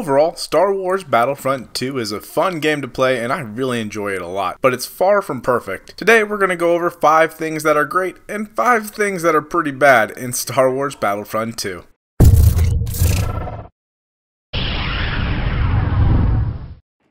Overall, Star Wars Battlefront 2 is a fun game to play and I really enjoy it a lot, but it's far from perfect. Today we're going to go over 5 things that are great and 5 things that are pretty bad in Star Wars Battlefront 2.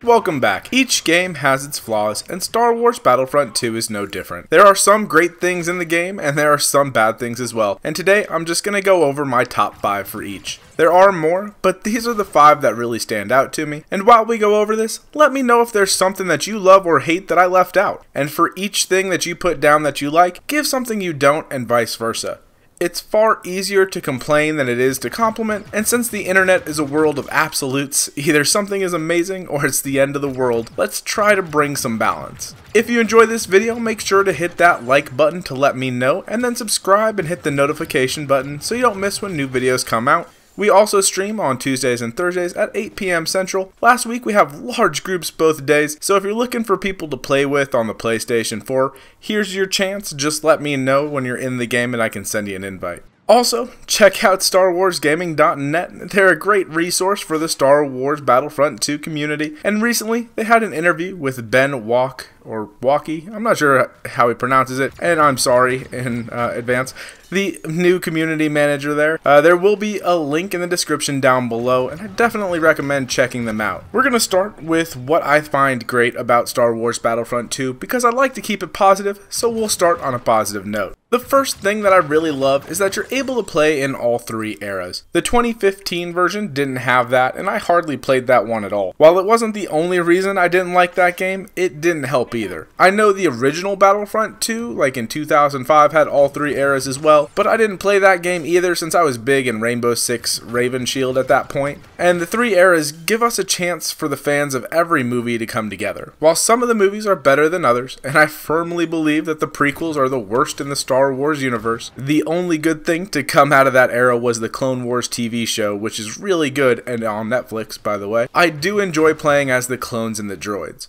Welcome back. Each game has its flaws, and Star Wars Battlefront 2 is no different. There are some great things in the game, and there are some bad things as well, and today I'm just going to go over my top 5 for each. There are more, but these are the 5 that really stand out to me, and while we go over this, let me know if there's something that you love or hate that I left out. And for each thing that you put down that you like, give something you don't, and vice versa. It's far easier to complain than it is to compliment, and since the internet is a world of absolutes, either something is amazing or it's the end of the world, let's try to bring some balance. If you enjoy this video, make sure to hit that like button to let me know, and then subscribe and hit the notification button so you don't miss when new videos come out. We also stream on Tuesdays and Thursdays at 8 p.m. Central. Last week we have large groups both days, so if you're looking for people to play with on the PlayStation 4, here's your chance. Just let me know when you're in the game and I can send you an invite. Also, check out StarWarsGaming.net. They're a great resource for the Star Wars Battlefront 2 community, and recently they had an interview with Ben Walkie, I'm not sure how he pronounces it, and I'm sorry in advance, the new community manager there. There will be a link in the description down below, and I definitely recommend checking them out. We're going to start with what I find great about Star Wars Battlefront 2, because I like to keep it positive, so we'll start on a positive note. The first thing that I really love is that you're able to play in all 3 eras. The 2015 version didn't have that, and I hardly played that one at all. While it wasn't the only reason I didn't like that game, it didn't help either. I know the original Battlefront 2, like in 2005, had all 3 eras as well, but I didn't play that game either since I was big in Rainbow Six Raven Shield at that point. And the 3 eras give us a chance for the fans of every movie to come together. While some of the movies are better than others, and I firmly believe that the prequels are the worst in the Star Wars universe, the only good thing to come out of that era was the Clone Wars TV show, which is really good and on Netflix, by the way. I do enjoy playing as the clones and the droids.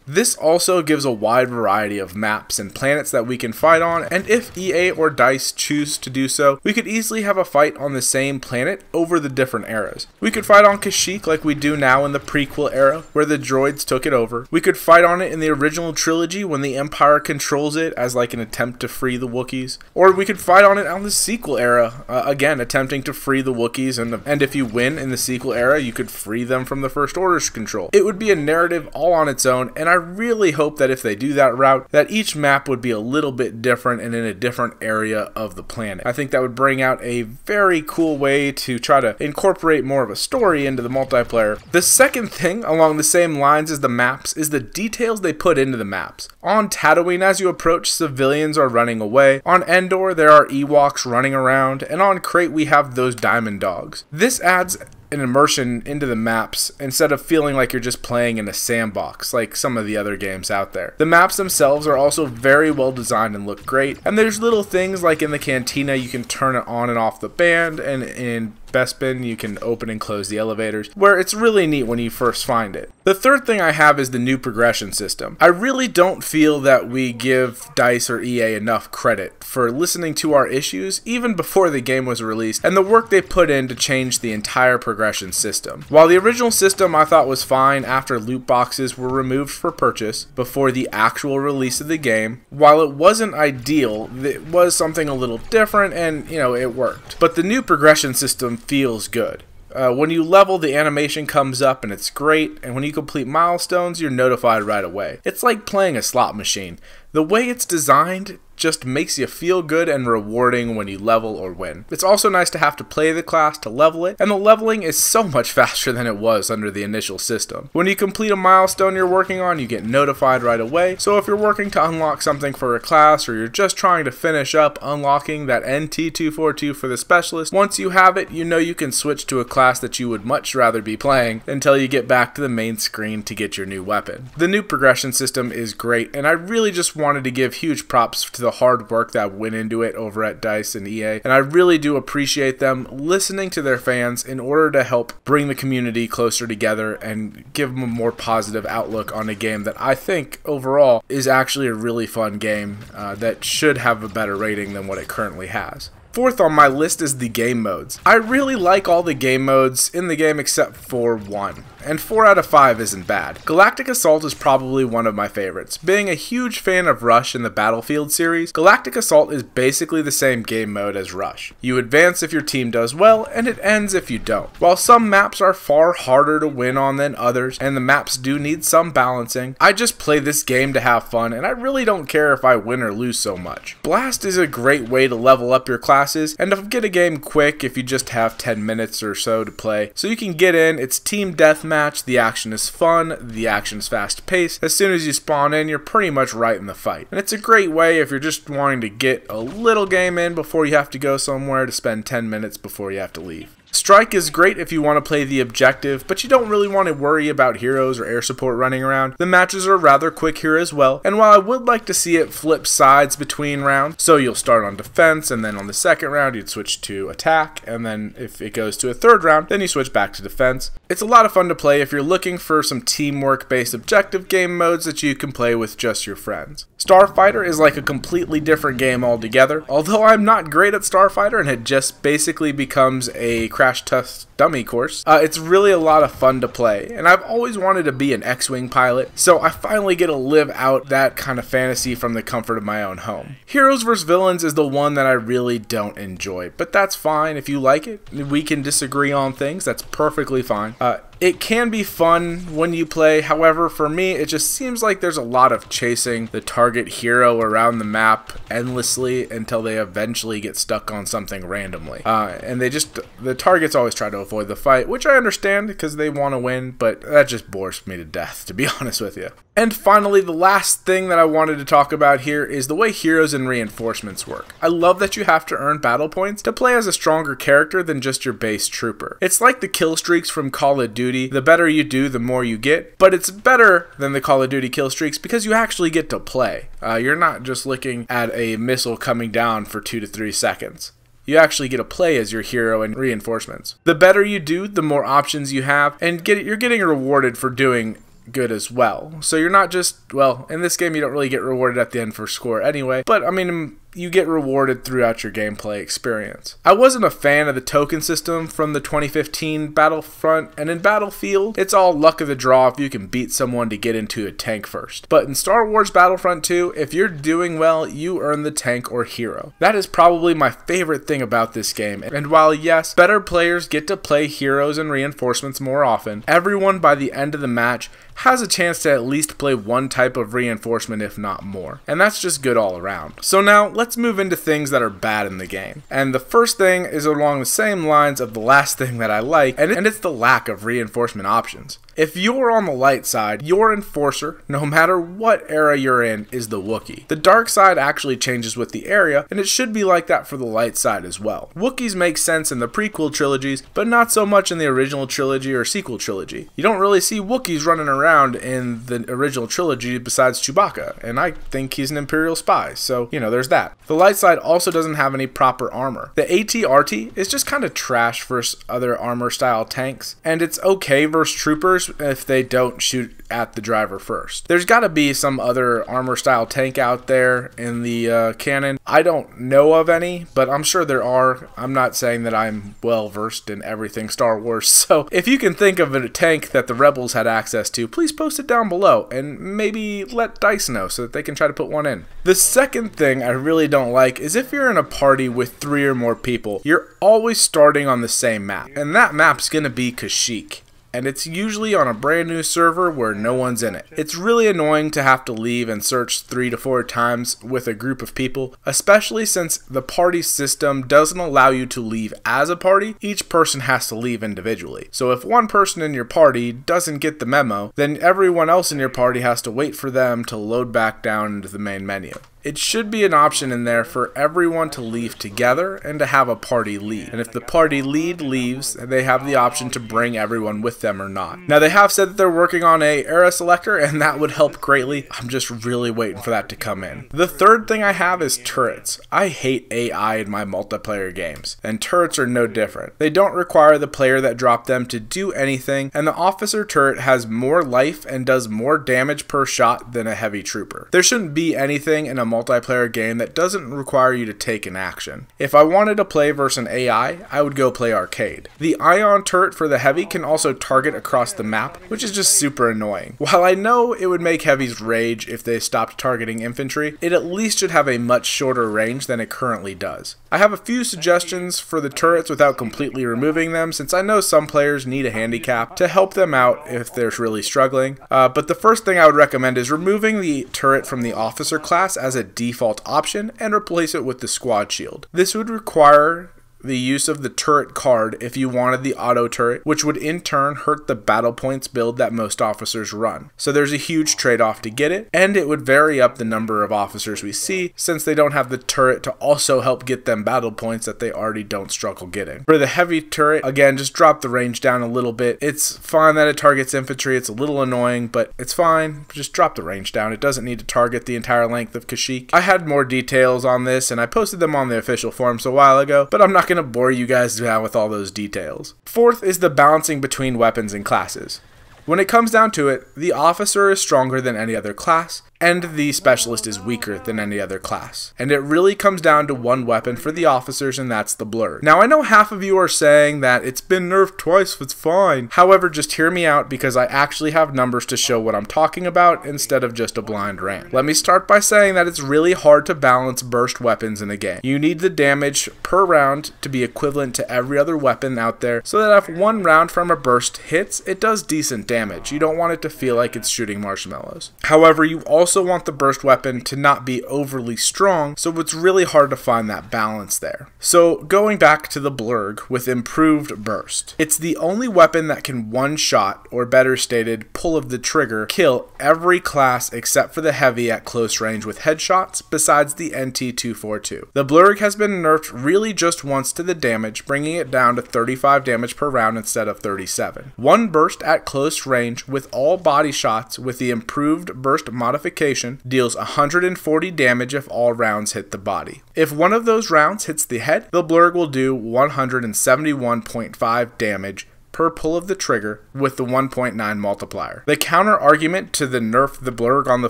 This also gives a wide variety of maps and planets that we can fight on, and if EA or DICE choose to do so, we could easily have a fight on the same planet over the different eras. We could fight on Kashyyyk like we do now in the prequel era, where the droids took it over. We could fight on it in the original trilogy when the Empire controls it as like an attempt to free the Wookiees. Or we could fight on it on the sequel era, again attempting to free the Wookiees, and if you win in the sequel era, you could free them from the First Order's control. It would be a narrative all on its own, and I really hope that if they do that route, that each map would be a little bit different and in a different area of the planet. I think that would bring out a very cool way to try to incorporate more of a story into the multiplayer. The second thing along the same lines as the maps is the details they put into the maps. On Tatooine, as you approach, civilians are running away. On Endor, there are Ewoks running around, and on Crate we have those diamond dogs. This adds an immersion into the maps instead of feeling like you're just playing in a sandbox like some of the other games out there. The maps themselves are also very well designed and look great, and there's little things like in the cantina you can turn it on and off the band, and in Bespin you can open and close the elevators, where it's really neat when you first find it. The third thing I have is the new progression system. I really don't feel that we give DICE or EA enough credit for listening to our issues even before the game was released, and the work they put in to change the entire progression system. While the original system I thought was fine after loot boxes were removed for purchase before the actual release of the game, while it wasn't ideal, it was something a little different, and it worked. But the new progression system feels good. When you level, the animation comes up and it's great, and when you complete milestones, you're notified right away. It's like playing a slot machine. The way it's designed just makes you feel good and rewarding when you level or win. It's also nice to have to play the class to level it, and the leveling is so much faster than it was under the initial system. When you complete a milestone you're working on, you get notified right away, so if you're working to unlock something for a class, or you're just trying to finish up unlocking that NT242 for the specialist, once you have it, you know you can switch to a class that you would much rather be playing until you get back to the main screen to get your new weapon. The new progression system is great, and I really just wanted to give huge props to the hard work that went into it over at DICE and EA, and I really do appreciate them listening to their fans in order to help bring the community closer together and give them a more positive outlook on a game that I think overall is actually a really fun game that should have a better rating than what it currently has. Fourth on my list is the game modes. I really like all the game modes in the game except for one, and 4 out of 5 isn't bad. Galactic Assault is probably one of my favorites. Being a huge fan of Rush in the Battlefield series, Galactic Assault is basically the same game mode as Rush. You advance if your team does well, and it ends if you don't. While some maps are far harder to win on than others, and the maps do need some balancing, I just play this game to have fun, and I really don't care if I win or lose so much. Blast is a great way to level up your classes, and to get a game quick if you just have 10 minutes or so to play. So you can get in, it's team deathmatch, the action is fun, the action is fast paced. As soon as you spawn in, you're pretty much right in the fight. And it's a great way if you're just wanting to get a little game in before you have to go somewhere to spend 10 minutes before you have to leave. Strike is great if you want to play the objective, but you don't really want to worry about heroes or air support running around. The matches are rather quick here as well, and while I would like to see it flip sides between rounds, so you'll start on defense, and then on the second round you'd switch to attack, and then if it goes to a third round, then you switch back to defense. It's a lot of fun to play if you're looking for some teamwork based objective game modes that you can play with just your friends. Starfighter is like a completely different game altogether. Although I'm not great at Starfighter and it just basically becomes a crash test dummy course, it's really a lot of fun to play, and I've always wanted to be an X-Wing pilot, so I finally get to live out that kind of fantasy from the comfort of my own home. Heroes vs. Villains is the one that I really don't enjoy, but that's fine. If you like it, we can disagree on things, that's perfectly fine. It can be fun when you play, however, for me, it just seems like there's a lot of chasing the target hero around the map endlessly until they eventually get stuck on something randomly. And the targets always try to avoid the fight, which I understand because they want to win, but that just bores me to death, to be honest with you. And finally, the last thing that I wanted to talk about here is the way heroes and reinforcements work. I love that you have to earn battle points to play as a stronger character than just your base trooper. It's like the kill streaks from Call of Duty. The better you do, the more you get, but it's better than the Call of Duty kill streaks because you actually get to play. You're not just looking at a missile coming down for 2 to 3 seconds. You actually get to play as your hero and reinforcements. The better you do, the more options you have, and you're getting rewarded for doing good as well. So you're not just, well, in this game you don't really get rewarded at the end for score anyway, but I mean, you get rewarded throughout your gameplay experience. I wasn't a fan of the token system from the 2015 Battlefront, and in Battlefield, it's all luck of the draw if you can beat someone to get into a tank first. But in Star Wars Battlefront 2, if you're doing well, you earn the tank or hero. That is probably my favorite thing about this game, and while yes, better players get to play heroes and reinforcements more often, everyone by the end of the match has a chance to at least play one type of reinforcement if not more, and that's just good all around. So now, let's move into things that are bad in the game. And the first thing is along the same lines of the last thing that I like, and it's the lack of reinforcement options. If you're on the light side, your enforcer, no matter what era you're in, is the Wookiee. The dark side actually changes with the area, and it should be like that for the light side as well. Wookiees make sense in the prequel trilogies, but not so much in the original trilogy or sequel trilogy. You don't really see Wookiees running around in the original trilogy besides Chewbacca, and I think he's an Imperial spy, so, you know, there's that. The light side also doesn't have any proper armor. The AT-RT is just kind of trash versus other armor style tanks, and it's okay versus troopers if they don't shoot at the driver first. There's got to be some other armor style tank out there in the canon. I don't know of any, but I'm sure there are. I'm not saying that I'm well versed in everything Star Wars, so if you can think of a tank that the Rebels had access to, please post it down below and maybe let DICE know so that they can try to put one in. The second thing I really don't like is if you're in a party with 3 or more people, you're always starting on the same map, and that map's gonna be Kashyyyk. And it's usually on a brand new server where no one's in it. It's really annoying to have to leave and search 3 to 4 times with a group of people, especially since the party system doesn't allow you to leave as a party. Each person has to leave individually. So if one person in your party doesn't get the memo, then everyone else in your party has to wait for them to load back down into the main menu. It should be an option in there for everyone to leave together and to have a party lead. And if the party lead leaves, they have the option to bring everyone with them or not. Now they have said that they're working on a era selector, and that would help greatly. I'm just really waiting for that to come in. The third thing I have is turrets. I hate AI in my multiplayer games, and turrets are no different. They don't require the player that dropped them to do anything, and the officer turret has more life and does more damage per shot than a heavy trooper. There shouldn't be anything in a multiplayer game that doesn't require you to take an action. If I wanted to play versus an AI, I would go play arcade. The ion turret for the heavy can also target across the map, which is just super annoying. While I know it would make heavies rage if they stopped targeting infantry, it at least should have a much shorter range than it currently does. I have a few suggestions for the turrets without completely removing them, since I know some players need a handicap to help them out if they're really struggling. But the first thing I would recommend is removing the turret from the officer class as a default option and replace it with the squad shield. This would require the use of the turret card if you wanted the auto turret, which would in turn hurt the battle points build that most officers run. So there's a huge trade-off to get it, and it would vary up the number of officers we see since they don't have the turret to also help get them battle points that they already don't struggle getting. For the heavy turret, again, just drop the range down a little bit. It's fine that it targets infantry, it's a little annoying, but it's fine. Just drop the range down. It doesn't need to target the entire length of Kashyyyk. I had more details on this and I posted them on the official forums a while ago, but I'm not going to bore you guys down with all those details. Fourth is the balancing between weapons and classes. When it comes down to it, the officer is stronger than any other class, and the specialist is weaker than any other class. And it really comes down to one weapon for the officers, and that's the blurg. Now I know half of you are saying that it's been nerfed twice, it's fine. However, just hear me out because I actually have numbers to show what I'm talking about instead of just a blind rant. Let me start by saying that it's really hard to balance burst weapons in a game. You need the damage per round to be equivalent to every other weapon out there, so that if one round from a burst hits, it does decent damage. You don't want it to feel like it's shooting marshmallows. However, you also want the burst weapon to not be overly strong, so it's really hard to find that balance there. So going back to the blurg with improved burst, it's the only weapon that can one shot, or better stated, pull of the trigger, kill every class except for the heavy at close range with headshots, besides the NT242. The blurg has been nerfed really just once to the damage, bringing it down to 35 damage per round instead of 37. One burst at close range with all body shots with the improved burst modification deals 140 damage if all rounds hit the body. If one of those rounds hits the head, the blurg will do 171.5 damage per pull of the trigger with the 1.9 multiplier. The counter argument to the nerf the blurg on the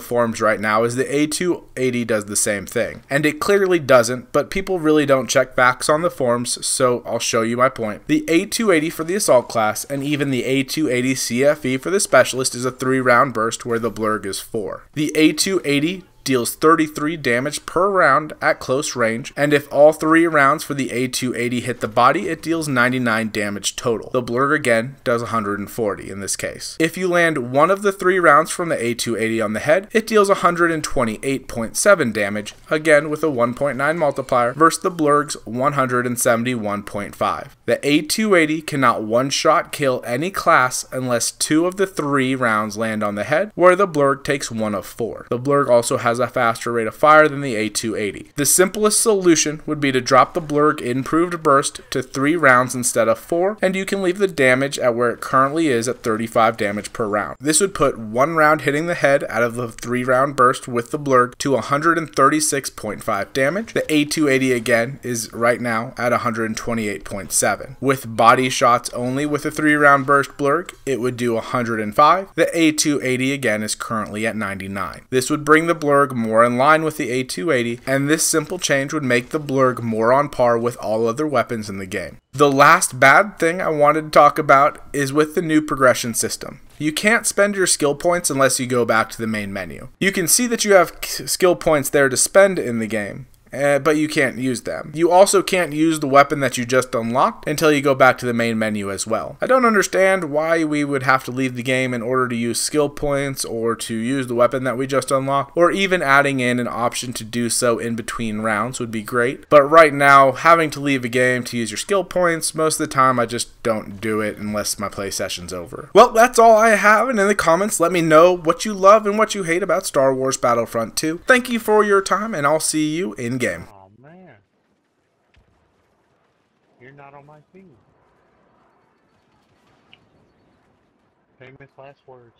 forums right now is the A280 does the same thing. And it clearly doesn't, but people really don't check facts on the forums, so I'll show you my point. The A280 for the assault class and even the A280 CFE for the specialist is a 3-round burst where the blurg is 4. The A280 deals 33 damage per round at close range, and if all 3 rounds for the A280 hit the body, it deals 99 damage total. The blurg again does 140 in this case. If you land one of the 3 rounds from the A280 on the head, it deals 128.7 damage, again with a 1.9 multiplier, versus the blurg's 171.5. The A280 cannot one-shot kill any class unless 2 of the 3 rounds land on the head, where the blurg takes 1 of 4. The blurg also has a faster rate of fire than the A280. The simplest solution would be to drop the blurg improved burst to 3 rounds instead of 4, and you can leave the damage at where it currently is at 35 damage per round. This would put 1 round hitting the head out of the 3-round burst with the blurg to 136.5 damage. The A280 again is right now at 128.7. With body shots only with a 3-round burst blurg, it would do 105. The A280 again is currently at 99. This would bring the blurg more in line with the A280, and this simple change would make the blurg more on par with all other weapons in the game. The last bad thing I wanted to talk about is with the new progression system. You can't spend your skill points unless you go back to the main menu. You can see that you have skill points there to spend in the game, but you can't use them. You also can't use the weapon that you just unlocked until you go back to the main menu as well. I don't understand why we would have to leave the game in order to use skill points or to use the weapon that we just unlocked, or even adding in an option to do so in between rounds would be great. But right now, having to leave a game to use your skill points, most of the time I just don't do it unless my play session's over. Well, that's all I have, and in the comments let me know what you love and what you hate about Star Wars Battlefront 2. Thank you for your time, and I'll see you in game. Oh man, you're not on my feed. Famous last words.